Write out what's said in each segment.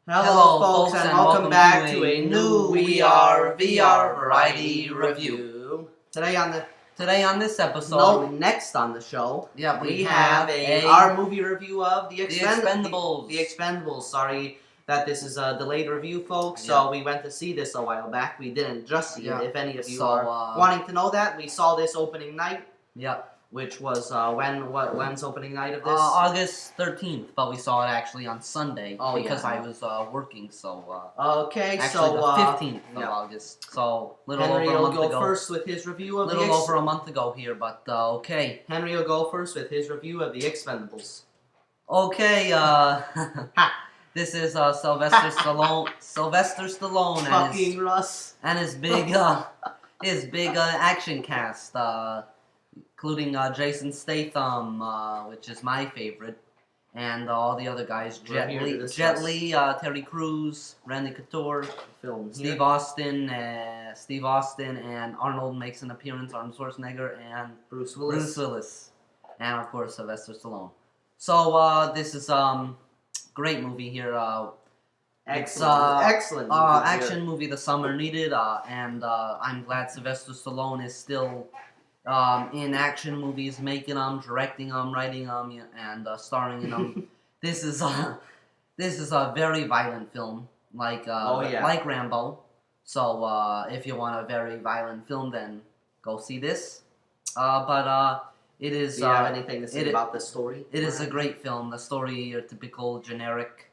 Hello, folks, and welcome back to a new VR variety review. Today on this episode, next on the show, we have our movie review of The Expendables. The Expendables. Sorry that this is a delayed review, folks. So we went to see this a while back. We didn't just see it. If any of you are wanting to know that, we saw this opening night. Which was when's opening night of this? August 13th, but we saw it actually on Sunday because I was working. So okay, actually the 15th of August. So Henry over a month will go ago. first with his review of little over a month ago here, but okay. Henry will go first with his review of The Expendables. Okay, this is Sylvester Stallone and his big action cast. Including Jason Statham, which is my favorite, and all the other guys: Jet Li, Terry Crews, Randy Couture, Steve Austin, and Arnold makes an appearance. Arnold Schwarzenegger and Bruce Willis, and of course Sylvester Stallone. So this is great movie here. Excellent movie action movie the summer needed, and I'm glad Sylvester Stallone is still in action movies, making them, directing them, writing them, and starring in them. This is a very violent film, like Rambo. So if you want a very violent film, then go see this. But it is. Do you have anything to say about the story? It is a great film. The story, your typical generic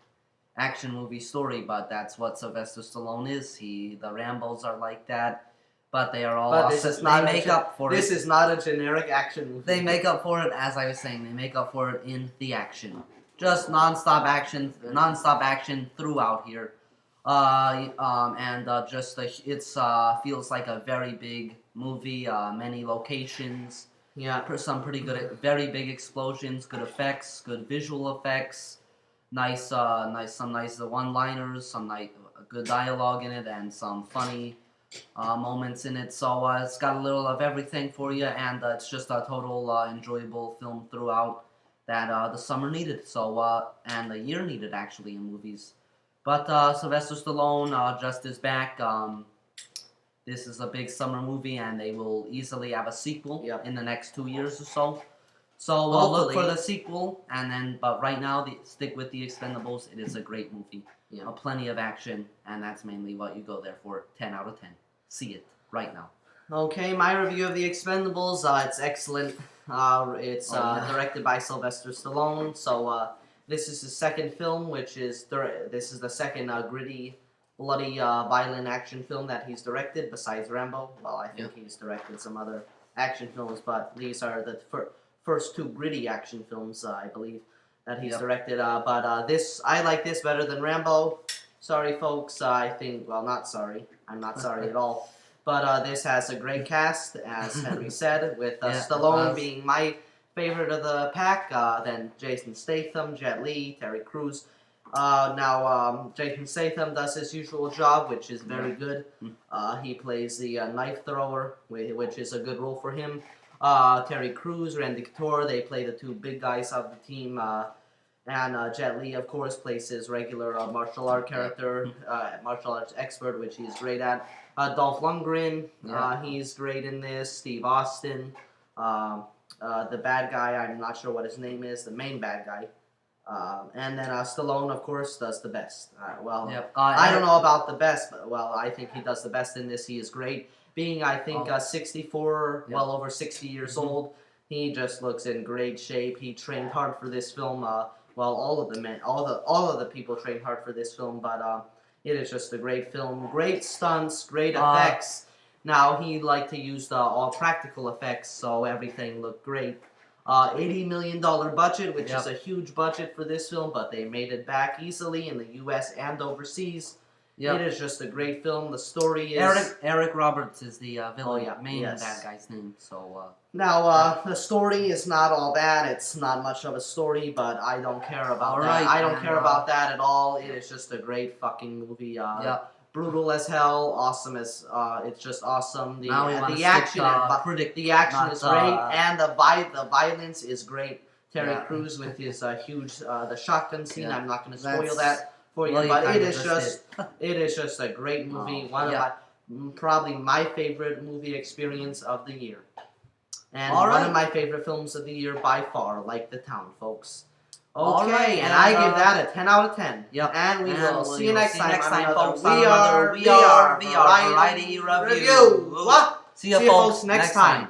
action movie story, but that's what Sylvester Stallone is. The Rambos are like that. But they are all awesome. They make up for it. This is not a generic action movie. They make up for it, as I was saying. They make up for it in the action. Just non-stop action throughout here. It feels like a very big movie. Many locations. Some pretty good, very big explosions, good effects, good visual effects. Some nice one-liners, some good dialogue in it, and some funny moments in it, so it's got a little of everything for you, and it's just a total enjoyable film throughout that the summer needed, and the year needed actually in movies. But Sylvester Stallone just is back. This is a big summer movie, and they will easily have a sequel in the next 2 years or so. So look for the sequel, but right now, stick with The Expendables. It is a great movie. Plenty of action, and that's mainly what you go there for. 10 out of 10. See it right now. Okay, my review of The Expendables, it's excellent. It's directed by Sylvester Stallone, so this is his second film, this is the second gritty, bloody, violent action film that he's directed, besides Rambo. Well, I think he's directed some other action films, but these are the first two gritty action films, I believe, that he's directed. But I like this better than Rambo. Sorry, folks. Not sorry. I'm not sorry at all. But this has a great cast, as Henry said, with Stallone being my favorite of the pack. Then Jason Statham, Jet Li, Terry Crews. Now Jason Statham does his usual job, which is very good. He plays the knife thrower, which is a good role for him. Terry Crews, Randy Couture, they play the two big guys of the team. And Jet Li, of course, plays his regular martial art character, martial arts expert, which he's great at. Dolph Lundgren, he's great in this. Steve Austin, the bad guy, I'm not sure what his name is, the main bad guy. And then Stallone, of course, does the best. I don't know about the best, but, I think he does the best in this. He is great. Being, I think, 64, well over 60 years old, he just looks in great shape. He trained hard for this film. All of the people trained hard for this film, but it is just a great film. Great stunts, great effects. Now, he liked to use all practical effects, so everything looked great. $80 million budget, which is a huge budget for this film, but they made it back easily in the U.S. and overseas. It is just a great film. The story is... Eric Roberts is the main bad guy's name. So now, the story is not all bad. It's not much of a story, but I don't care about that. I don't care about that at all. It is just a great fucking movie. Brutal as hell, awesome as it's just awesome. The action is great, and the violence is great. Terry Crews with his huge the shotgun scene. I'm not going to spoil that for you, Well, but kind it of is just it is just a great movie. One of my probably my favorite movie experience of the year, and one of my favorite films of the year by far. Like The Town, folks. Okay, and I give that a 10 out of 10. Yep. And we will see you next time, folks. We Are VR Variety Review. What? See you, folks, next time.